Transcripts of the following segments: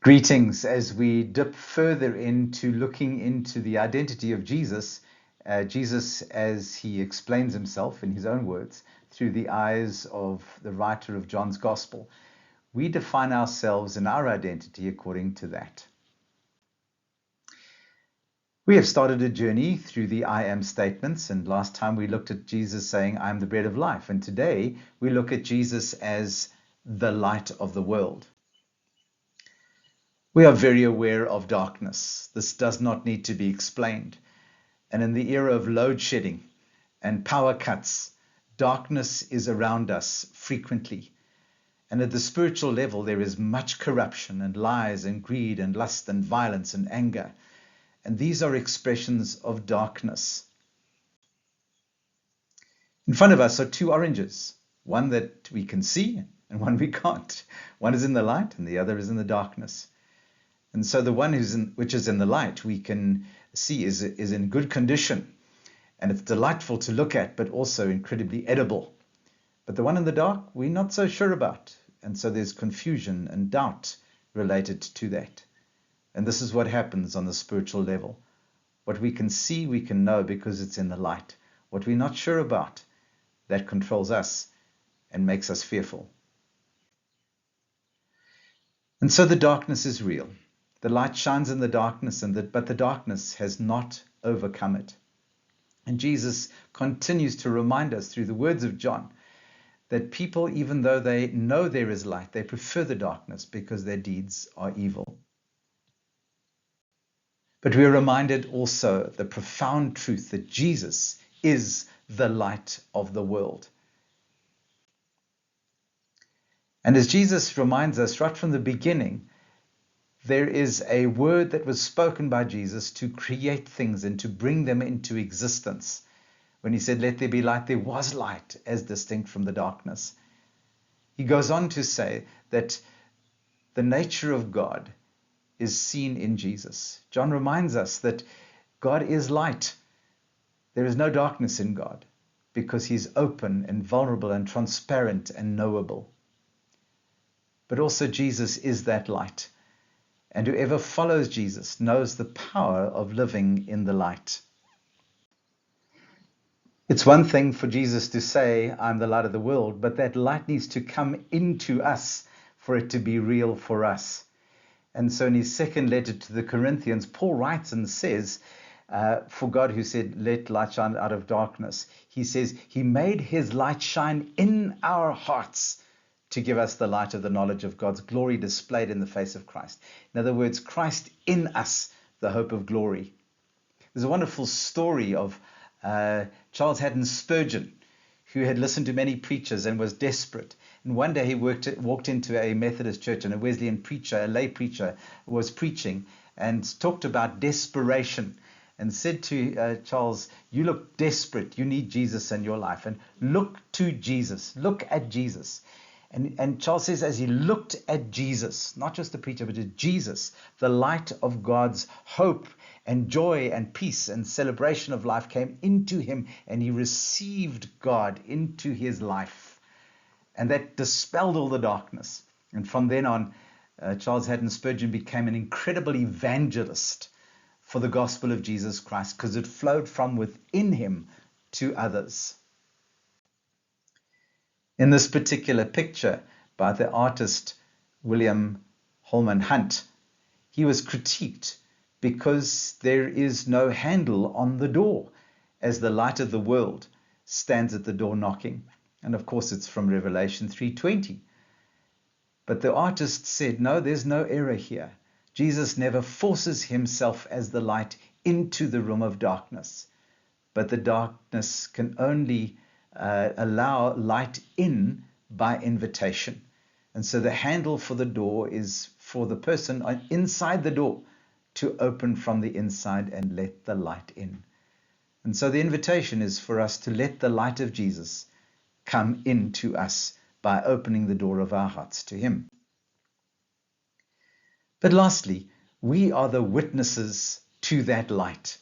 Greetings. As we dip further into looking into the identity of Jesus, Jesus as he explains himself in his own words through the eyes of the writer of John's Gospel, we define ourselves and our identity according to that. We have started a journey through the I am statements, and last time we looked at Jesus saying, I am the bread of life, and today we look at Jesus as the light of the world. We are very aware of darkness. This does not need to be explained. And in the era of load shedding and power cuts, darkness is around us frequently. And at the spiritual level, there is much corruption and lies and greed and lust and violence and anger. And these are expressions of darkness. In front of us are two oranges, one that we can see and one we can't. One is in the light and the other is in the darkness. And so the one which is in the light, we can see is in good condition. And it's delightful to look at, but also incredibly edible. But the one in the dark, we're not so sure about. And so there's confusion and doubt related to that. And this is what happens on the spiritual level. What we can see, we can know because it's in the light. What we're not sure about, that controls us and makes us fearful. And so the darkness is real. The light shines in the darkness, but the darkness has not overcome it. And Jesus continues to remind us through the words of John that people, even though they know there is light, they prefer the darkness because their deeds are evil. But we are reminded also the profound truth that Jesus is the light of the world. And as Jesus reminds us right from the beginning, there is a word that was spoken by Jesus to create things and to bring them into existence. When he said, let there be light, there was light as distinct from the darkness. He goes on to say that the nature of God is seen in Jesus. John reminds us that God is light. There is no darkness in God because he's open and vulnerable and transparent and knowable. But also Jesus is that light. And whoever follows Jesus knows the power of living in the light. It's one thing for Jesus to say, I'm the light of the world, but that light needs to come into us for it to be real for us. And so in his second letter to the Corinthians, Paul writes and says, for God who said, let light shine out of darkness, he says, he made his light shine in our hearts to give us the light of the knowledge of God's glory displayed in the face of Christ. In other words, Christ in us, the hope of glory. There's a wonderful story of Charles Haddon Spurgeon, who had listened to many preachers and was desperate. And one day he walked into a Methodist church, and a Wesleyan preacher, a lay preacher, was preaching and talked about desperation and said to Charles, you look desperate. You need Jesus in your life. And look to Jesus. Look at Jesus. And Charles says, as he looked at Jesus, not just the preacher, but at Jesus, the light of God's hope and joy and peace and celebration of life came into him, and he received God into his life. And that dispelled all the darkness. And from then on, Charles Haddon Spurgeon became an incredible evangelist for the gospel of Jesus Christ because it flowed from within him to others. In this particular picture by the artist William Holman Hunt, he was critiqued because there is no handle on the door as the light of the world stands at the door knocking. And of course it's from Revelation 3:20. But the artist said, no, there's no error here. Jesus never forces himself as the light into the room of darkness, but the darkness can only allow light in by invitation. And so the handle for the door is for the person inside the door to open from the inside and let the light in. And so the invitation is for us to let the light of Jesus come into us by opening the door of our hearts to him. But lastly, we are the witnesses to that light.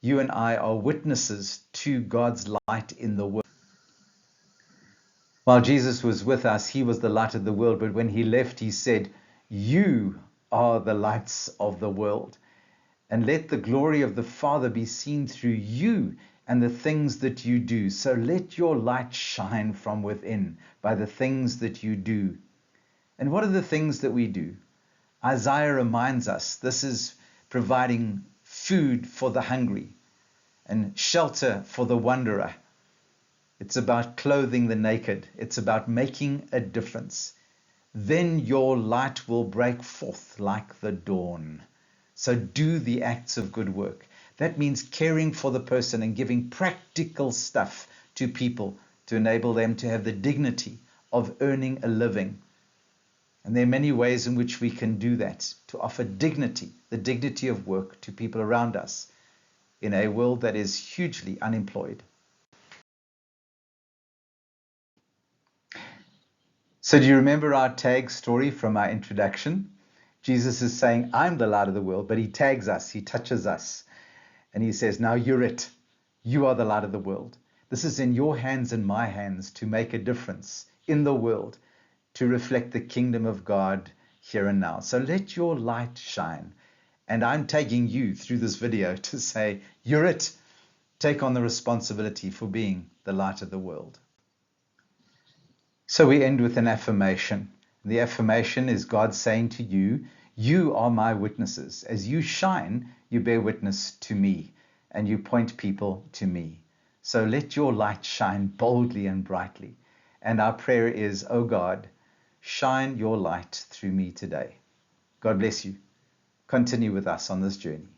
You and I are witnesses to God's light in the world. While Jesus was with us, he was the light of the world. But when he left, he said, you are the lights of the world. And let the glory of the Father be seen through you and the things that you do. So let your light shine from within by the things that you do. And what are the things that we do? Isaiah reminds us this is providing food for the hungry and shelter for the wanderer. It's about clothing the naked. It's about making a difference. Then your light will break forth like the dawn. So do the acts of good work. That means caring for the person and giving practical stuff to people to enable them to have the dignity of earning a living. And there are many ways in which we can do that, to offer dignity, the dignity of work to people around us in a world that is hugely unemployed. So do you remember our tag story from our introduction? Jesus is saying, I'm the light of the world, but he tags us, he touches us. And he says, now you're it. You are the light of the world. This is in your hands and my hands to make a difference in the world, to reflect the kingdom of God here and now. So let your light shine. And I'm taking you through this video to say, you're it. Take on the responsibility for being the light of the world. So we end with an affirmation. The affirmation is God saying to you, you are my witnesses. As you shine, you bear witness to me, and you point people to me. So let your light shine boldly and brightly. And our prayer is, oh God, shine your light through me today. God bless you. Continue with us on this journey.